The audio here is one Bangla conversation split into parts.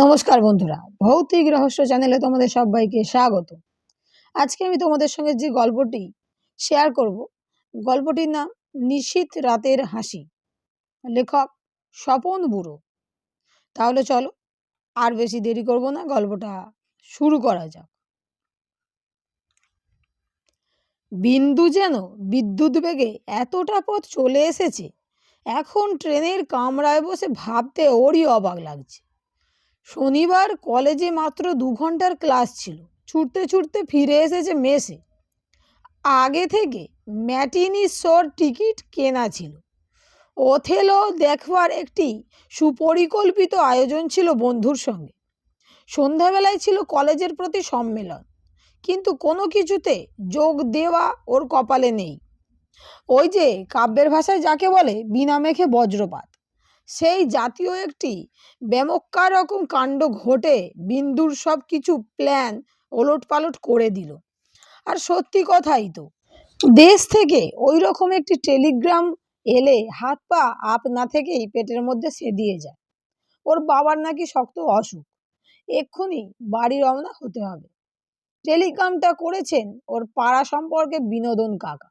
নমস্কার বন্ধুরা, ভৌতিক রহস্য চ্যানেলে তোমাদের সবাইকে স্বাগত। আজকে আমি তোমাদের সঙ্গে যে গল্পটি শেয়ার করব, গল্পটির নাম নিশীথ রাতের হাসি। লেখক স্বপন বুড়ো। তাহলে চলো আর বেশি দেরি করব না, গল্পটা শুরু করা যাক। বিন্দু যেন বিদ্যুৎ বেগে এতটা পথ চলে এসেছে, এখন ট্রেনের কামরায় বসে ভাবতে ওরই অবাক লাগছে। শনিবার কলেজে মাত্র 2 ঘন্টার ক্লাস ছিল, ছুটতে ছুটতে ফিরে এসেছে মেসে। আগে থেকে ম্যাটিনি শোর টিকিট কেনা ছিল। ওথেলো দেখবার একটি সুপরিকল্পিত আয়োজন ছিল বন্ধুর সঙ্গে। সন্ধ্যাবেলায় ছিল কলেজের প্রতি সম্মেলন, কিন্তু কোনো কিছুতে যোগ দেওয়া ওর কপালে নেই। ওই যে কাব্যের ভাষায় যাকে বলে বিনা মেঘে বজ্রপাত, সেই জাতীয় একটি বেমক্কা রকম কাণ্ড ঘটে বিন্দুর সব কিছু প্ল্যান ওলটপালট করে দিল। আর সত্যি কথাই তো, দেশ থেকে ওই রকম একটি টেলিগ্রাম এলে হাত পা আপ না থেকেই পেটের মধ্যে সেদিয়ে যায়। ওর বাবার নাকি শক্ত অসুখ, এক্ষুনি বাড়ি রওনা হতে হবে। টেলিগ্রামটা করেছেন ওর পাড়া সম্পর্কে বিনোদন কাকা।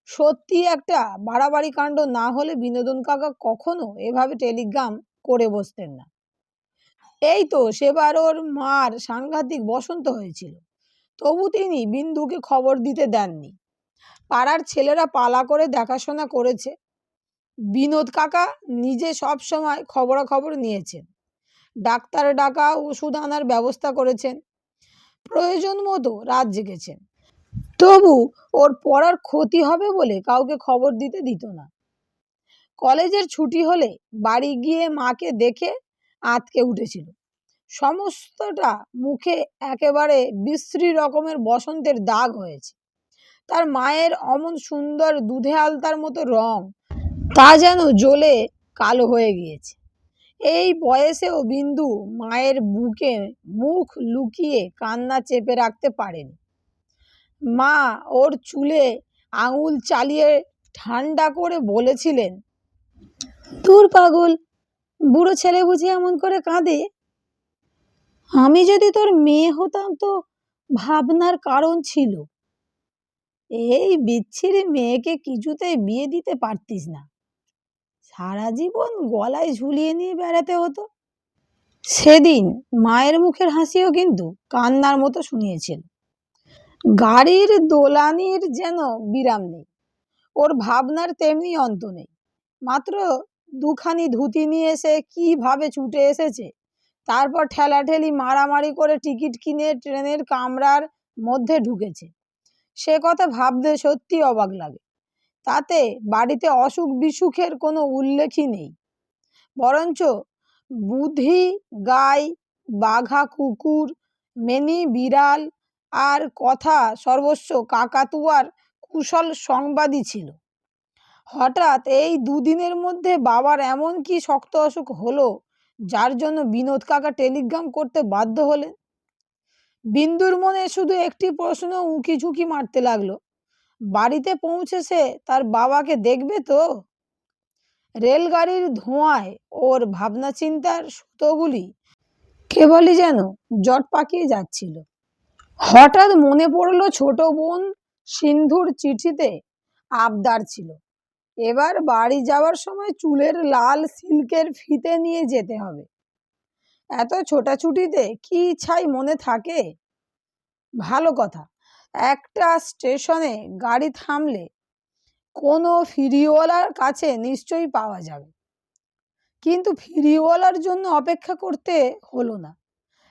সত্যি একটা বাড়াবাড়ি কাণ্ড না হলে বিনোদন কাকা কখনো এভাবে টেলিগ্রাম করে বসতেন না। এই তো সেবার ওর মার সাংঘাতিক বসন্ত হয়েছিল, তবু তিনি বিন্দুকে খবর দিতে দেননি। পাড়ার ছেলেরা পালা করে দেখাশোনা করেছে। বিনোদ কাকা নিজে সব সময় খবরাখবর নিয়েছেন, ডাক্তার ডাকা, ওষুধ আনার ব্যবস্থা করেছেন, প্রয়োজন মতো রাত জেগেছেন। তবু ওর পড়ার ক্ষতি হবে বলে কাউকে খবর দিতে দিত না। কলেজের ছুটি হলে বাড়ি গিয়ে মাকে দেখে আঁতকে উঠেছিল। সমস্তটা মুখে একেবারে বিশ্রী রকমের বসন্তের দাগ হয়েছে। তার মায়ের অমন সুন্দর দুধে আলতার মতো রং, তা যেন জ্বলে কালো হয়ে গিয়েছে। এই বয়সেও বিন্দু মায়ের বুকে মুখ লুকিয়ে কান্না চেপে রাখতে পারেনি। মা ওর চুলে আঙুল চালিয়ে ঠান্ডা করে বলেছিলেন, তোর পাগল, বুড়ো ছেলে বুঝি এমন করে কাঁদে? আমি যদি তোর মেয়ে হতাম তো ভাবনার কারণ ছিল। এই বিচ্ছিরি মেয়েকে কিছুতেই বিয়ে দিতে পারতিস না, সারা জীবন গলায় ঝুলিয়ে নিয়ে বেড়াতে হতো। সেদিন মায়ের মুখের হাসিও কিন্তু কান্নার মতো শুনিয়েছিল। গাড়ির দোলানির যেন বিরাম নেই, ওর ভাবনার তেমনি অন্ত নেই। মাত্র দুখানি ধুতি নিয়ে এসে কিভাবে ছুটে এসেছে, তারপর ঠেলাঠেলি মারামারি করে টিকিট কিনে ট্রেনের কামরার মধ্যে ঢুকেছে। সে কথা ভাবতে সত্যি অবাক লাগে। তাতে বাড়িতে অসুখ বিসুখের কোনো উল্লেখই নেই, বরঞ্চ বুধি গাই, বাঘা কুকুর, মেনি বিড়াল আর কথা সর্বস্ব কাকাতুয়ার কুশল সংবাদই ছিল। হঠাৎ এই দুদিনের মধ্যে বাবার এমন কি শক্ত অসুখ হলো, যার জন্য বিনোদ কাকা টেলিগ্রাম করতে বাধ্য হলেন। বিন্দুর মনে শুধু একটি প্রশ্ন উঁকি ঝুঁকি মারতে লাগলো, বাড়িতে পৌঁছে সে তার বাবাকে দেখবে তো? রেলগাড়ির ধোঁয়ায় ওর ভাবনা চিন্তার সুতোগুলি কেবলই যেন জট পাকিয়ে যাচ্ছিল। হঠাৎ মনে পড়লো ছোট বোন সিন্ধুর চিঠিতে আবদার ছিল, এবার বাড়ি যাওয়ার সময় চুলের লাল সিল্কের ফিতে নিয়ে যেতে হবে। এত ছোটাছুটিতে কি ইচ্ছাই মনে থাকে? ভালো কথা, একটা স্টেশনে গাড়ি থামলে কোনো ফেরিওয়ালার কাছে নিশ্চয়ই পাওয়া যাবে। কিন্তু ফেরিওয়ালার জন্য অপেক্ষা করতে হলো না।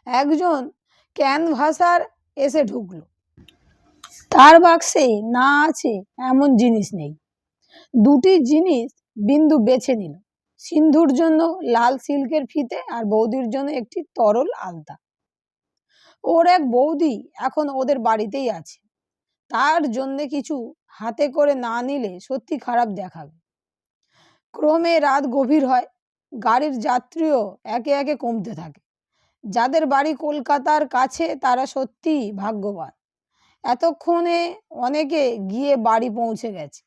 একজন ক্যানভাসার এসে ঢুকলো। তার বাক্সে না আছে এমন জিনিস নেই। দুটি জিনিস বিন্দু বেছে নিল, সিন্ধুর জন্য লাল সিল্কের ফিতে আর বৌদির জন্য একটি তরল আলতা। ওর এক বৌদি এখন ওদের বাড়িতেই আছে, তার জন্য কিছু হাতে করে না নিলে সত্যি খারাপ দেখাবে। ক্রমে রাত গভীর হয়, গাড়ির যাত্রীও একে একে কমতে থাকে। যাদের বাড়ি কলকাতার কাছে তারা সত্যি ভাগ্যবান, এতক্ষণে অনেকে গিয়ে বাড়ি পৌঁছে গেছে।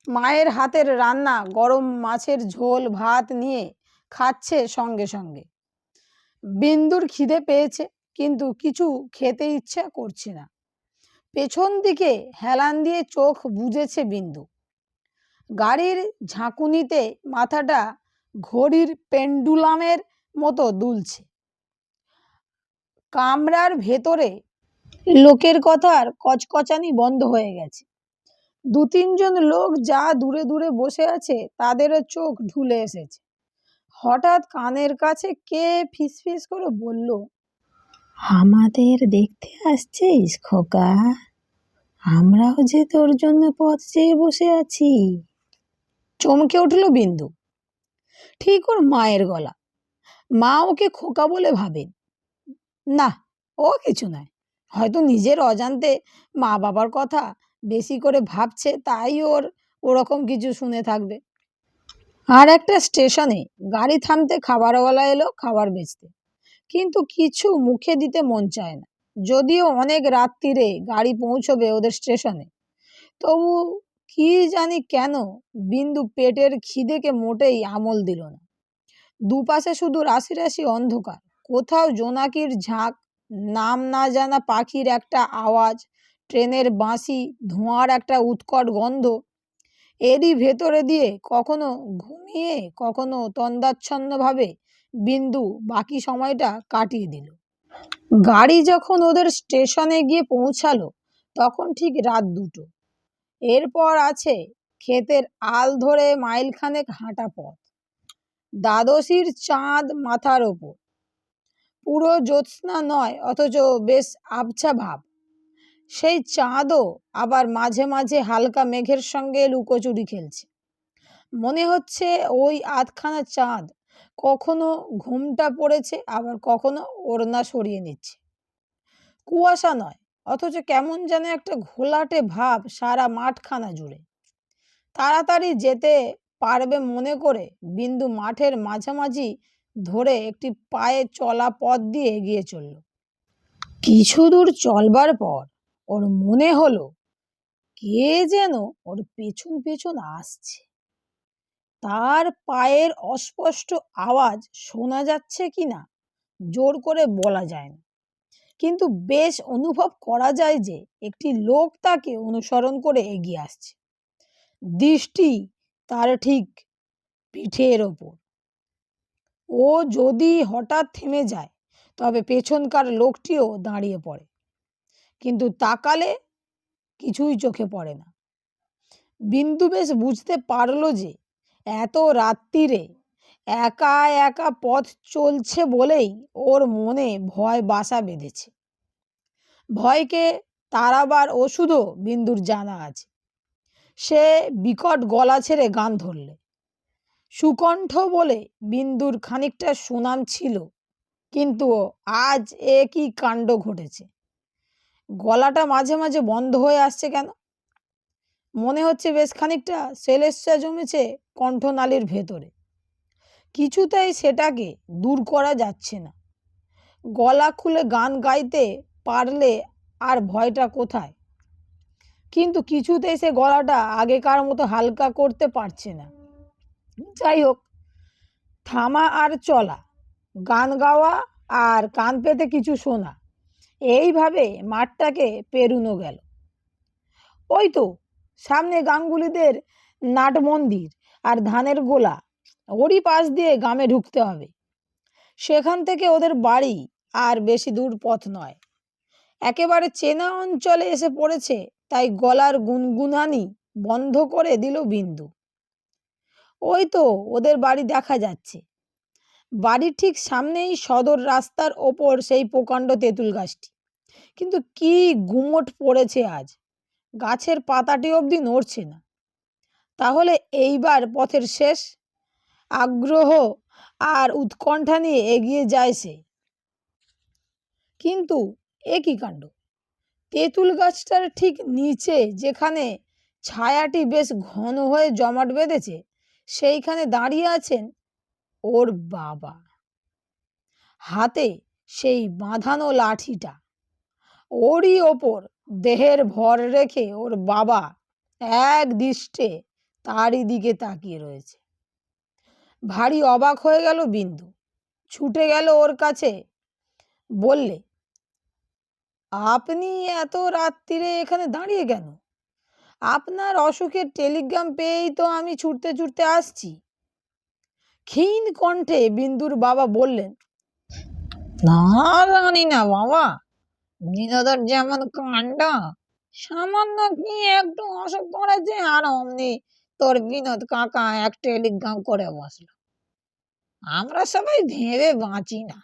মায়ের হাতের রান্না গরম মাছের ঝোল ভাত নিয়ে খাচ্ছে সঙ্গে সঙ্গে। বিন্দুর খিদে পেয়েছে, কিন্তু কিছু খেতে ইচ্ছা করছে না। পেছন দিকে হেলান দিয়ে চোখ বুজেছে বিন্দু। গাড়ির ঝাঁকুনিতে মাথাটা ঘড়ির পেন্ডুলামের মতো দুলছে। কামরার ভেতরে লোকের কথার কচকচানি বন্ধ হয়ে গেছে। দু তিনজন লোক যা দূরে দূরে বসে আছে তাদেরও চোখ ঢুলে এসেছে। হঠাৎ কানের কাছে কে ফিসফিস করে বলল, আমাদের দেখতে আসছিস খোকা? আমরাও যে তোর জন্য পথ চেয়ে বসে আছি। চমকে উঠল বিন্দু। ঠিক ওর মায়ের গলা। মা ওকে খোকা বলে ভাবেন না, ও কিছু নয়, হয়তো নিজের অজান্তে মা বাবার কথা বেশি করে ভাবছে, তাই ওর ওরকম কিছু শুনে থাকবে। আর একটা স্টেশনে গাড়ি থামতে খাবারওয়ালা এলো খাবার বেচতে, কিন্তু কিছু মুখে দিতে মন চায় না। যদিও অনেক রাত্রিরে গাড়ি পৌঁছবে ওদের স্টেশনে, তবু কি জানি কেন বিন্দু পেটের খিদেকে মোটেই আমল দিল না। দুপাশে শুধু রাশি রাশি অন্ধকার, কোথাও জোনাকির ঝাঁক, নাম না জানা পাখির একটা আওয়াজ, ট্রেনের বাঁশি, ধোঁয়ার একটা উৎকট গন্ধ। এরই ভেতরে দিয়ে কখনো ঘুমিয়ে কখনো তন্দাচ্ছন্নভাবে বিন্দু বাকি সময়টা কাটিয়ে দিল। গাড়ি যখন ওদের স্টেশনে গিয়ে পৌঁছালো তখন ঠিক রাত 2টো। এরপর আছে ক্ষেতের আল ধরে মাইলখানেক হাঁটা পথ। দ্বাদশীর চাঁদ মাথার ওপর, পুরো জ্যোৎস্না নয়, অথচ বেশ আবছা ভাব। সেই চাঁদও আবার মাঝে মাঝে হালকা মেঘের সঙ্গে লুকোচুরি খেলছে। মনে হচ্ছে ওই আধখানা চাঁদ কখনো ঘুমটা পড়েছে, আবার কখনো ওড়না সরিয়ে নিচ্ছে। কুয়াশা নয়, অথচ কেমন যেন একটা ঘোলাটে ভাব সারা মাঠখানা জুড়ে। তাড়াতাড়ি যেতে পারবে মনে করে বিন্দু মাঠের মাঝামাঝি ধরে একটি পায়ে চলা পথ দিয়ে এগিয়ে চলল। কিছু দূর চলবার পর ওর মনে হলো কে যেন ওর পেছন পেছন আসছে। তার পায়ের অস্পষ্ট আওয়াজ শোনা যাচ্ছে কিনা জোর করে বলা যায় না, কিন্তু বেশ অনুভব করা যায় যে একটি লোক তাকে অনুসরণ করে এগিয়ে আসছে। দৃষ্টি তার ঠিক পিঠের ওপর। ও যদি হঠাৎ থেমে যায় তবে পেছনকার লোকটিও দাঁড়িয়ে পড়ে, কিন্তু তাকালে কিছুই চোখে পড়ে না। বিন্দু বেশ বুঝতে পারল যে এত রাত্রিরে একা একা পথ চলছে বলেই ওর মনে ভয় বাসা বেঁধেছে। ভয়কে তাড়াবার ওষুধও বিন্দুর জানা আছে। সে বিকট গলা ছেড়ে গান ধরলে। সুকণ্ঠ বলে বিন্দুর খানিকটা সুনাম ছিল, কিন্তু আজ এ কি কাণ্ড ঘটেছে! গলাটা মাঝে মাঝে বন্ধ হয়ে আসছে কেন? মনে হচ্ছে বেশ খানিকটা সেলেস্যা জমেছে কণ্ঠনালীর ভেতরে। কিছুতেই সেটাকে দূর করা যাচ্ছে না। গলা খুলে গান গাইতে পারলে আর ভয়টা কোথায়? কিন্তু কিছুতেই সে গলাটা আগেকার মতো হালকা করতে পারছে না। যাই হোক, থামা আর চলা, গান গাওয়া আর কান পেতে কিছু শোনা, এইভাবে মাঠটাকে পেরুনো গেল। ওই তো সামনে গাঙ্গুলিদের নাট মন্দির আর ধানের গোলা, ওরই পাশ দিয়ে গ্রামে ঢুকতে হবে। সেখান থেকে ওদের বাড়ি আর বেশি দূর পথ নয়। একেবারে চেনা অঞ্চলে এসে পড়েছে, তাই গলার গুনগুনানি বন্ধ করে দিল বিন্দু। ওই তো ওদের বাড়ি দেখা যাচ্ছে। বাড়ির ঠিক সামনেই সদর রাস্তার ওপর সেই প্রকাণ্ড তেঁতুল গাছটি, কিন্তু কি গুমোট পড়েছে আজ, গাছের পাতাটি অবধি নড়ছে না। তাহলে এইবার পথের শেষ। আগ্রহ আর উৎকণ্ঠা নিয়ে এগিয়ে যায় সে। কিন্তু এ কি কাণ্ড! তেঁতুল গাছটার ঠিক নিচে যেখানে ছায়াটি বেশ ঘন হয়ে জমাট বেঁধেছে, সেইখানে দাঁড়িয়ে আছেন ওর বাবা। হাতে সেই বাঁধানো লাঠিটা, ওরই ওপর দেহের ভর রেখে ওর বাবা এক দৃষ্টে তারই দিকে তাকিয়ে রয়েছে। ভারী অবাক হয়ে গেল বিন্দু। ছুটে গেল ওর কাছে, বললে, আপনি এত রাত্রিরে এখানে দাঁড়িয়ে কেন? আপনার অসুখের টেলিগ্রাম পেয়েই তো আমি ছুটতে ছুটতে আসছি। ক্ষীণ কণ্ঠে বিন্দুর বাবা বললেন, না জানি না বাবা, বিনোদর যেমন কাণ্ড, সামান্য কি একটু অসুখ করেছে আর অমনি তোর বিনোদ কাকা এক টেলিগ্রাম করে বসলো। আমরা সবাই ভেবে বাঁচি না।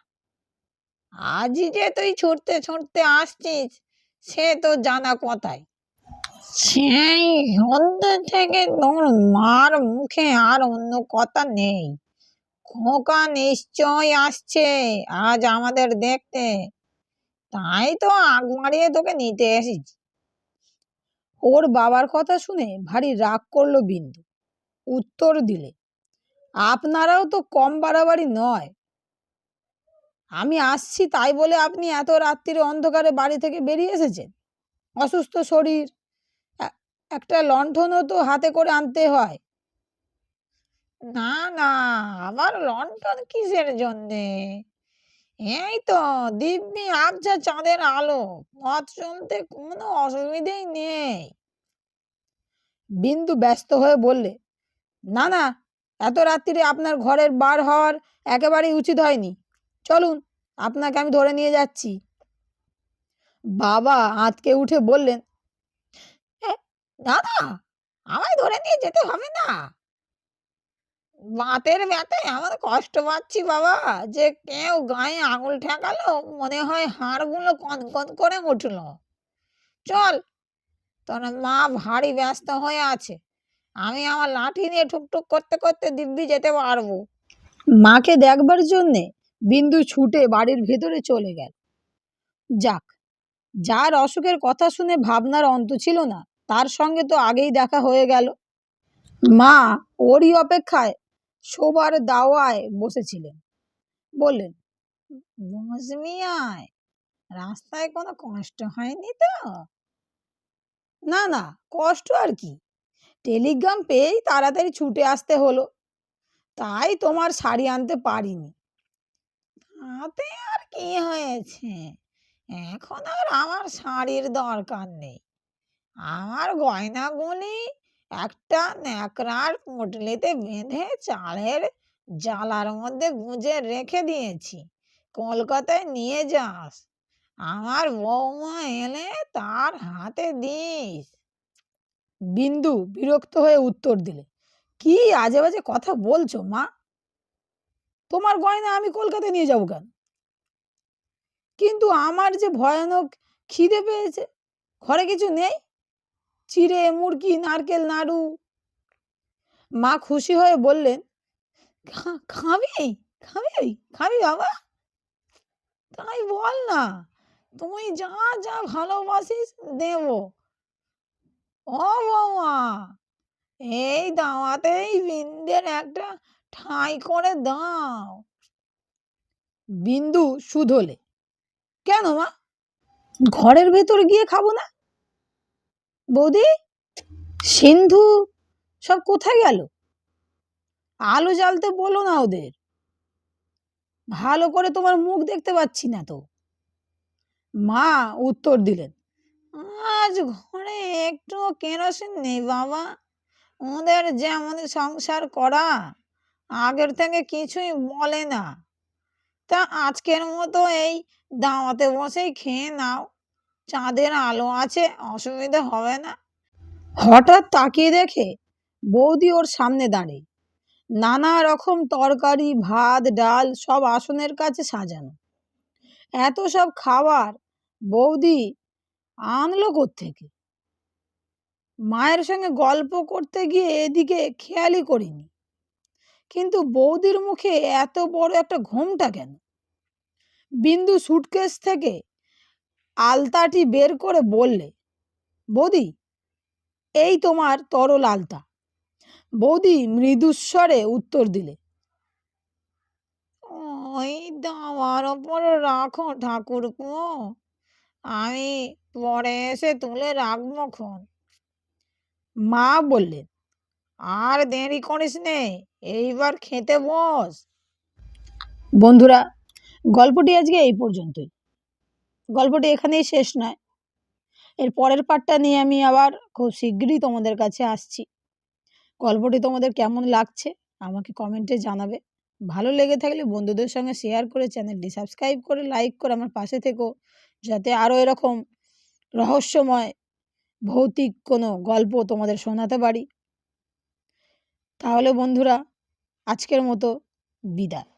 আজই যে তুই ছুটতে ছুটতে আসছিস সে তো জানা কথাই। সেই সন্ধ্যে থেকে তোর মার মুখে আর অন্য কথা নেই। খোকা নিশ্চয় আসছে আজ আমাদের দেখতে, তাই তো আগ মারিয়ে তোকে নিতে এসেছি। ওর বাবার কথা শুনে ভারী রাগ করলো বিন্দু। উত্তর দিলে, আপনারাও তো কম বাড়াবাড়ি নয়। আমি আসছি তাই বলে আপনি এত রাত্রিরে অন্ধকারে বাড়ি থেকে বেরিয়ে এসেছেন? অসুস্থ শরীর, এ- একটা লণ্ঠনও তো হাতে করে আনতে হয়। না না, আবার লন্ঠন কিসের জন্যে? এই তো দিব্যি আবছা চাঁদের আলো, পথ চলতে কোনো অসুবিধেই নেই। বিন্দু ব্যস্ত হয়ে বললে, না না, এত রাত্রিরে আপনার ঘরের বার হওয়ার একেবারেই উচিত হয়নি। চলুন, আপনাকে আমি ধরে নিয়ে যাচ্ছি। বাবা আঁতকে উঠে বললেন, এ, দাদা, আমায় ধরে নিয়ে যেতে হবে না। বাতের ব্যথায় এমন কষ্ট পাচ্ছি বাবা যে কেউ গায়ে আঙুল ঠেকালো মনে হয় হাড়গুলো কনকন করে উঠল। চল, তোর মা ভারী ব্যস্ত হয়ে আছে, আমি আমার লাঠি নিয়ে টুকটুক করতে করতে দিব্যি যেতে পারবো। মাকে দেখবার জন্যে বিন্দু ছুটে বাড়ির ভেতরে চলে গেল। যাক, যার অসুখের কথা শুনে ভাবনার অন্ত ছিল না, তার সঙ্গে তো আগেই দেখা হয়ে গেল। মা ওরই অপেক্ষায় শোবার দাওয়ায় বসেছিলেন। বললেন, বসবি আয়, রাস্তায় কোনো কষ্ট হয়নি তো? না না, কষ্ট আর কি, টেলিগ্রাম পেয়েই তাড়াতাড়ি ছুটে আসতে হলো, তাই তোমার শাড়ি আনতে পারিনি। তাতে আর কি হয়েছে, এখন আর আমার শাড়ির দরকার নেই। আমার গয়নাগুলি একটা ন্যাকড়ার পুঁটলিতে বেঁধে চালের জালার মধ্যে গুঁজে রেখে দিয়েছি, কলকাতায় নিয়ে যাস। আমার বৌমা এলে তার হাতে দিস। বিন্দু বিরক্ত হয়ে উত্তর দিলে, কি আজে বাজে কথা বলছো মা? তোমার গয়না আমি কলকাতায় নিয়ে যাবো কেন? কিন্তু আমার যে ভয়ানক খিদে পেয়েছে, ঘরে কিছু নেই, চিড়ে মুড়কি নারকেল নাড়ু। মা খুশি হয়ে বললেন, খাবি খাবি খাবি বাবা, তাই বল না, তুই যা যা ভালোবাসিস দেব। ও বৌমা, এই দাওয়াতেই বিন্দের একটা ঠাঁই করে দাও। বিন্দু শুধোলে, কেন মা, ঘরের ভেতর গিয়ে খাবো না? বৌদি, সিন্ধু সব কোথায় গেল? আলো জ্বালতে বলো না ওদের, ভালো করে তোমার মুখ দেখতে পাচ্ছি না তো। মা উত্তর দিলেন, আজ ঘরে একটু কেরোসিন নেই বাবা, ওদের যেমন সংসার করা, আগের থেকে কিছুই বলে না। তা আজকের মতো এই দাওয়াতে বসেই খেয়ে নাও, চাঁদের আলো আছে, অসুবিধা হবে না। হঠাৎ তাকিয়ে দেখে বৌদি ওর সামনে দাঁড়িয়ে, নানা রকম তরকারি ভাত ডাল সব আসনের কাছে সাজানো। এত সব খাবার বৌদি আনলো কোত্থেকে? মায়ের সঙ্গে গল্প করতে গিয়ে এদিকে খেয়ালই করিনি। কিন্তু বৌদির মুখে এত বড় একটা ঘোমটা কেন? বিন্দু সুটকেস থেকে আলতাটি বের করে বললে, বৌদি, এই তোমার তরল আলতা। বৌদি মৃদুস্বরে উত্তর দিলে, ওই দাওয়ার ওপরে রাখো ঠাকুরপো, আমি পরে এসে তুলে রাখবো খন। মা বললেন, আর দেরি করিস নে, এইবার খেতে বস। বন্ধুরা, গল্পটি আজকে এই পর্যন্তই। গল্পটি এখানেই শেষ নয়। এর পরের পার্টটা নিয়ে আমি আবার খুব শিগগিরই তোমাদের কাছে আসছি। গল্পটি তোমাদের কেমন লাগছে আমাকে কমেন্টে জানাবে। ভালো লেগে থাকলে বন্ধুদের সঙ্গে শেয়ার করে চ্যানেলটি সাবস্ক্রাইব করে লাইক করে আমার পাশে থেকো, যাতে আরও এরকম রহস্যময় ভৌতিক কোনো গল্প তোমাদের শোনাতে পারি। তাহলে বন্ধুরা, আজকের মতো বিদায়।